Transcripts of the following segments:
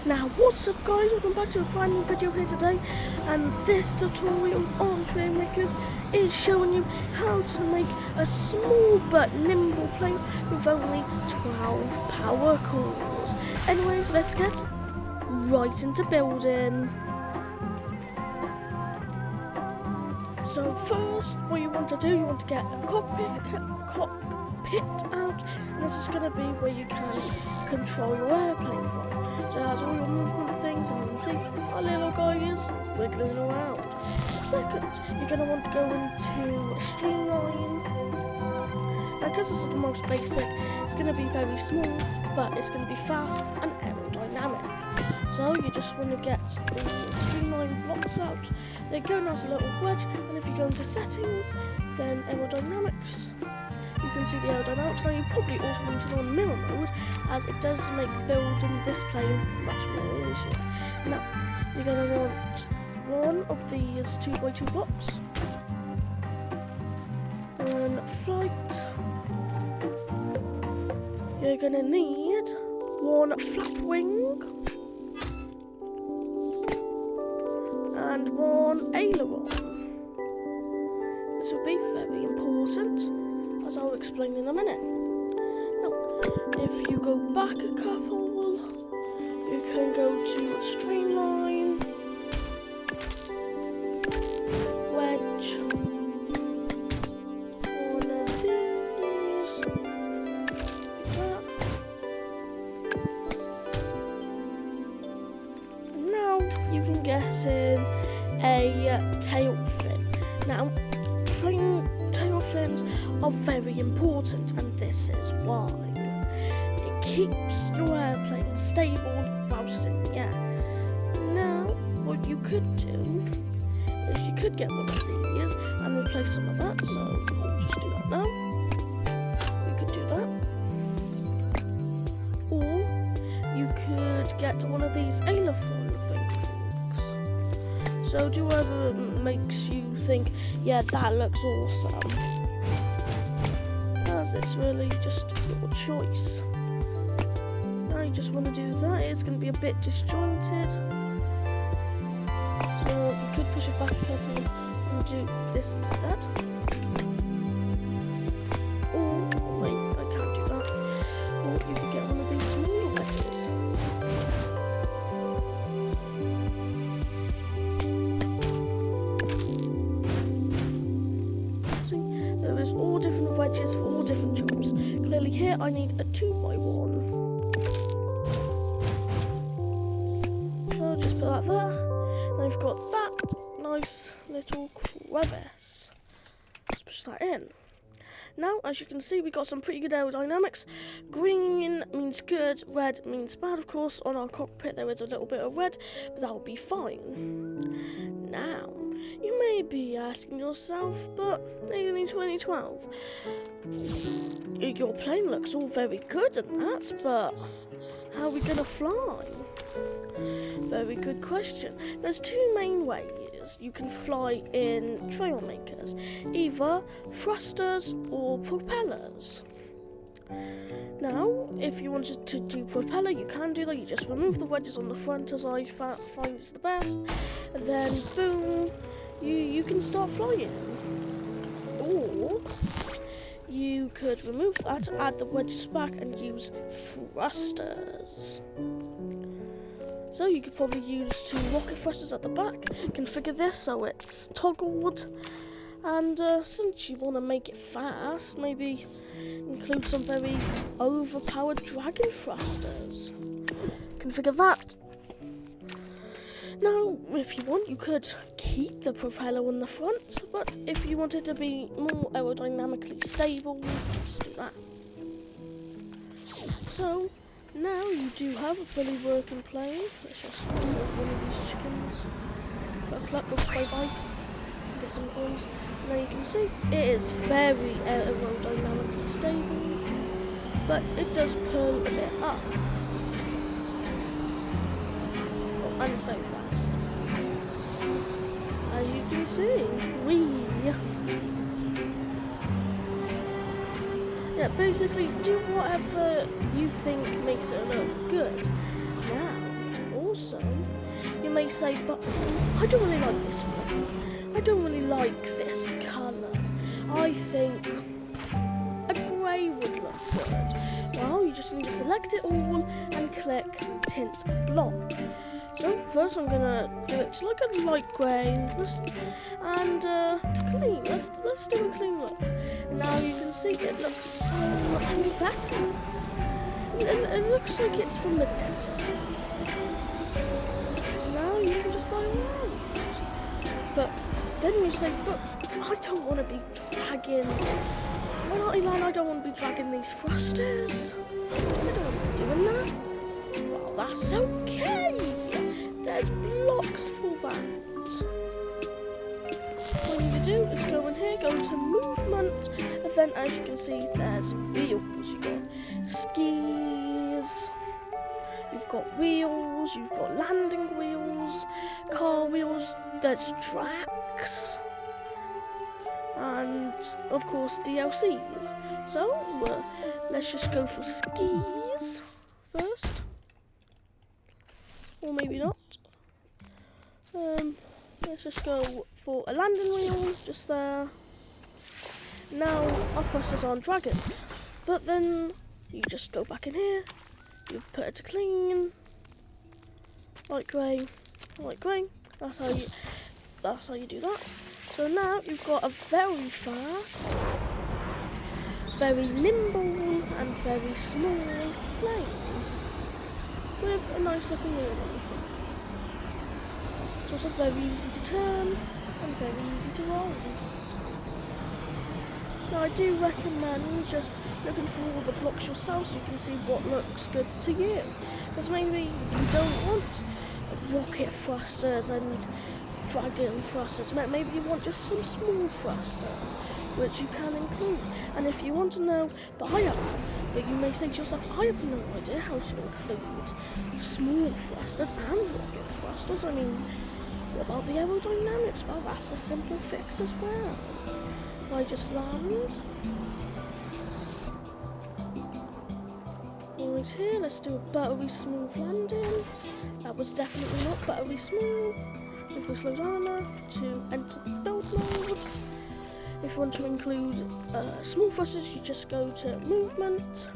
Now what's up guys, welcome back to a brand new video here today, and this tutorial on Trailmakers is showing you how to make a small but nimble plane with only 12 power cores. Anyways, let's get right into building. So first, what you want to do, you want to get a cockpit out, and this is going to be where you can control your airplane from. So it has all your movement things, and you can see our little guy is wiggling around. Second, you're going to want to go into streamline. Now because this is the most basic, it's going to be very small, but it's going to be fast and aerodynamic. So you just want to get the streamline blocks out. They're going as a little wedge, and if you go into settings, then aerodynamics, you can see the aerodynamics. Now you probably also want to go on mirror mode, as it does make building this plane much more easier. Now you're going to want one of these 2x2 blocks. On flight, you're going to need one flap wing and one aileron. This will be very important, as I'll explain in a minute. Now, if you go back a couple, you can go to streamline, wedge, one of these, like that. And now you can get in a tail fin. Now, tail fins are very important, and this is why. It keeps your airplane stable whilst in the air. Now, what you could do is you could get one of these and replace some of that, so we'll just do that now. You could do that. Or you could get one of these aileron things. So do whatever makes you think, yeah, that looks awesome. As it's really just your choice. Now you just want to do that. It's going to be a bit disjointed. So you could push it back a couple and do this instead. Or, wait, I can't do that. Or you could get one of these smaller wedges. There's all different wedges for all different jobs. Clearly here I need a 2x1. So I'll just put that there. Now you've got that nice little crevice. Let's push that in. Now, as you can see, we got some pretty good aerodynamics. Green means good, red means bad. Of course, on our cockpit there is a little bit of red, but that will be fine. Now, you may be asking yourself, but only 2012. Your plane looks all very good and that, but how are we going to fly? Very good question. There's two main ways you can fly in Trailmakers, either thrusters or propellers. Now, if you wanted to do propeller, you can do that. You just remove the wedges on the front, as I find is the best, and then boom, you can start flying. Or you could remove that, add the wedges back, and use thrusters. So you could probably use two rocket thrusters at the back, configure this so it's toggled, and since you want to make it fast, maybe include some very overpowered dragon thrusters. Configure that. Now, if you want, you could keep the propeller on the front, but if you wanted to be more aerodynamically stable, just do that. So, now you do have a fully working plane. Let's just put one of these chickens. Cluck, go bye-bye. Get some coins. Now you can see, it is very aerodynamically stable, but it does pull a bit up. Oh, and it's very fast. As you can see, yeah, basically do whatever you think makes it look good. Now, also, you may say, but I don't really like this one. I don't really like this colour. I think a grey would look good. Well, you just need to select it all and click tint block. So first I'm gonna do it to like a light grey and clean. Let's do a clean look. Now you can see it looks so much more better. It looks like it's from the desert. Now you can just fly around. But then you say, but I don't want to be dragging. Well, Elan, I don't want to be dragging these thrusters. I don't want to be doing that. Well, that's okay. There's blocks for that. All you need to do is go in here, go into movement, and then as you can see, there's wheels. You've got skis, you've got wheels, you've got landing wheels, car wheels, there's tracks, and of course DLCs. So let's just go for skis first, or maybe not. Let's just go for a landing wheel, just there. Now our thrusters aren't dragging, but then you just go back in here, you put it to clean, light grey, that's how you do that. So now you've got a very fast, very nimble and very small plane with a nice looking wheel on the front. It's also very easy to turn and very easy to roll. Now I do recommend just looking through all the blocks yourself so you can see what looks good to you. Because maybe you don't want rocket thrusters and dragon thrusters. Maybe you want just some small thrusters, which you can include. And if you want to know, but you may say to yourself, I have no idea how to include small thrusters and rocket thrusters. I mean, what about the aerodynamics? Well, that's a simple fix as well. If I just land right here, let's do a buttery smooth landing. That was definitely not buttery smooth. If we slow down enough to enter the build mode. If you want to include small thrusters, you just go to movement,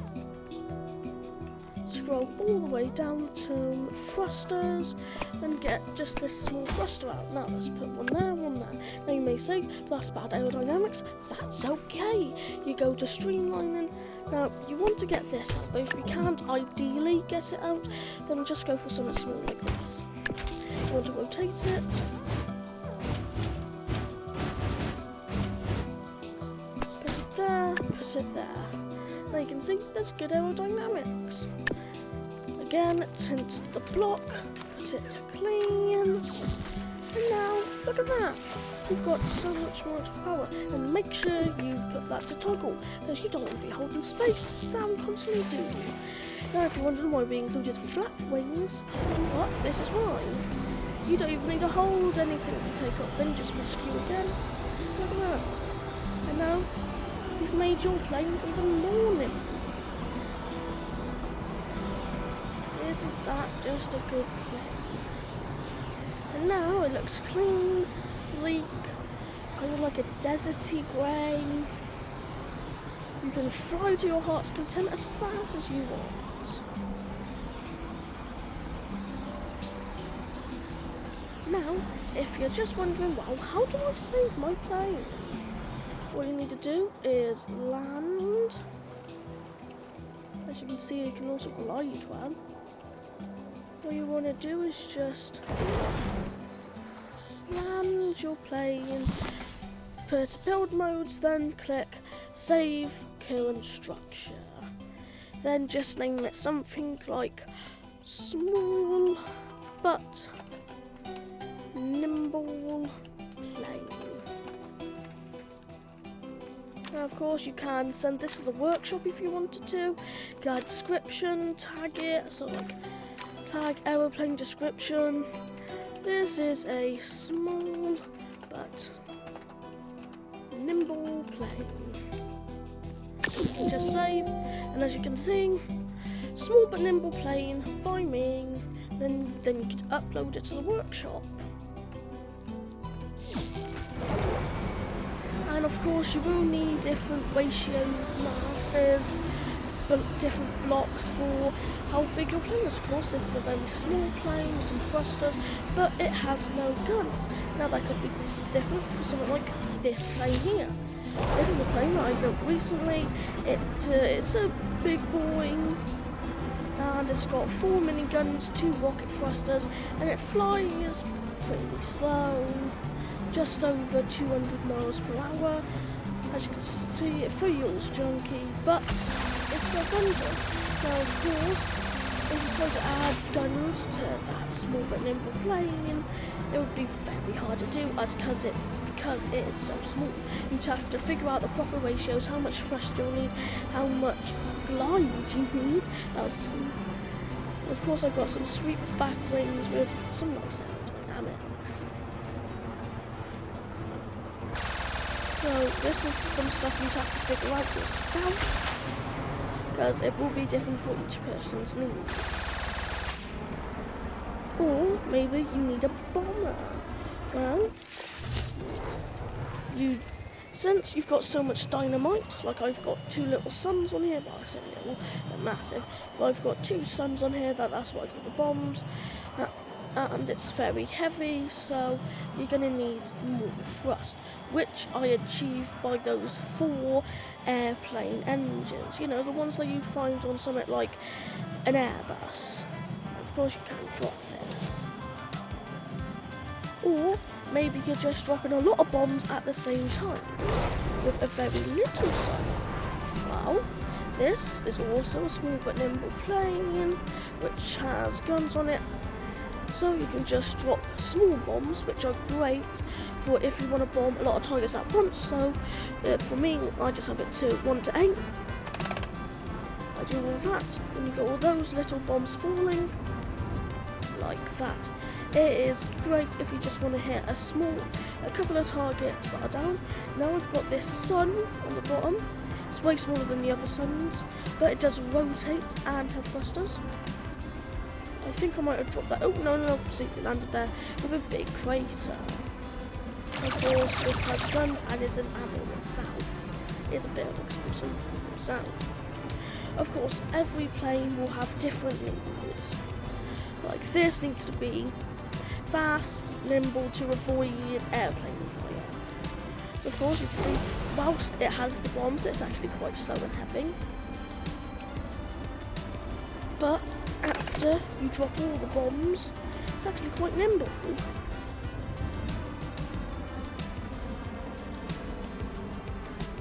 scroll all the way down to thrusters, and get just this small thruster out. Now let's put one there, one there. Now you may say, that's bad aerodynamics. That's okay. You go to streamlining. Now you want to get this out, but if you can't ideally get it out, then just go for something small like this. You want to rotate it. Put it there, put it there. Now you can see there's good aerodynamics. Again, tint the block, put it clean. And now, look at that. You've got so much more extra power. And make sure you put that to toggle, because you don't want to be holding space down constantly, do you? Now, if you're wondering why we included flap wings, well, this is why. You don't even need to hold anything to take off, then you just press Q again. Look at that. And now, you've made your plane even more nimble. Isn't that just a good thing? And now it looks clean, sleek, kind of like a deserty grey. You can fly to your heart's content as fast as you want. Now, if you're just wondering, well, how do I save my plane? All you need to do is land. As you can see, you can also glide well. What you want to do is just land your plane, put it to build modes, then click save current structure. Then just name it something like small but nimble plane. Now of course you can send this to the workshop if you wanted to. Guide description, tag it, so like tag aeroplane description. This is a small but nimble plane. You can just save, and as you can see, small but nimble plane by me. Then then you can upload it to the workshop. And of course you will need different ratios, masses, different blocks for how big your plane is. Of course this is a very small plane with some thrusters, but it has no guns. Now that could be different for something like this plane here. This is a plane that I built recently. It's a big boy, and it's got 4 miniguns, 2 rocket thrusters, and it flies pretty slow, just over 200 miles per hour. As you can see, it feels junky, but it's got guns on. Now, of course, if you try to add guns to that small but nimble plane, it would be very hard to do, because it is so small. You'd have to figure out the proper ratios, how much thrust you'll need, how much glide you need. Of course, I've got some sweep back wings with some nice aerodynamics. So this is some stuff you'd have to figure out yourself, because it will be different for each person's needs. Or maybe you need a bomber. Well, since you've got so much dynamite, like I've got 2 little suns on here, but I say little, they're massive, but I've got 2 suns on here, that's why I call the bombs, and it's very heavy, so you're going to need more thrust, which I achieve by those 4 airplane engines, you know, the ones that you find on something like an Airbus. Of course you can drop this. Or maybe you're just dropping a lot of bombs at the same time with a very little sun. Well, this is also a small but nimble plane which has guns on it, so you can just drop small bombs, which are great for if you want to bomb a lot of targets at once. So for me, I just have it to 1 to 8. I do all that, and you got all those little bombs falling like that. It is great if you just want to hit a couple of targets that are down. Now I've got this sun on the bottom. It's way smaller than the other suns, but it does rotate and have thrusters. I think I might have dropped that. Oh, no, see, it landed there with a big crater. Of course, this has guns and is an ammo itself. It's a bit of explosive itself. Of course, every plane will have different needs. Like this needs to be fast, nimble to avoid airplane fire. So of course you can see, whilst it has the bombs, it's actually quite slow and heavy. But after you drop all the bombs, it's actually quite nimble.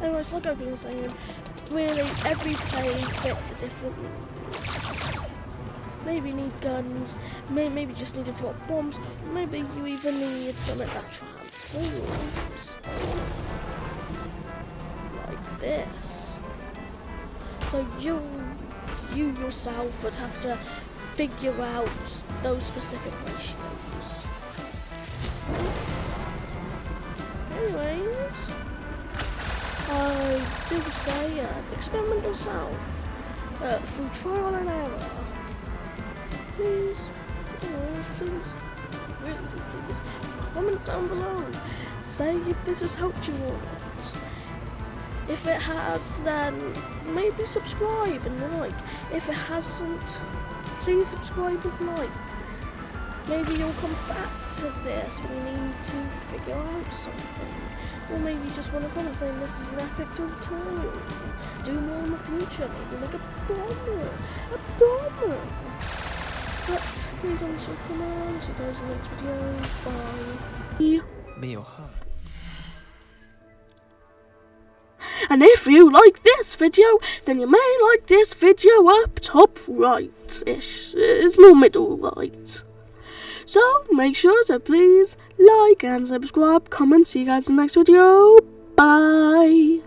Anyways, like I've been saying, really every plane fits a different need. Maybe you need guns, maybe you just need to drop bombs, maybe you even need something that transforms. Like this. So you yourself would have to figure out those specific ratios. Anyways, I do say experiment yourself through trial and error. Please, really please, comment down below. Say if this has helped you or not. If it has, then maybe subscribe and like. If it hasn't, please subscribe and like. Maybe you'll come back to this when you need to figure out something. Or maybe you just want to comment saying this is an epic tutorial. Do more in the future, maybe like a bomber. But please also comment. See you guys in the next video. Bye. 没有号。 And if you like this video, then you may like this video up top right-ish. It's more middle right. So make sure to please like and subscribe, comment. See you guys in the next video. Bye.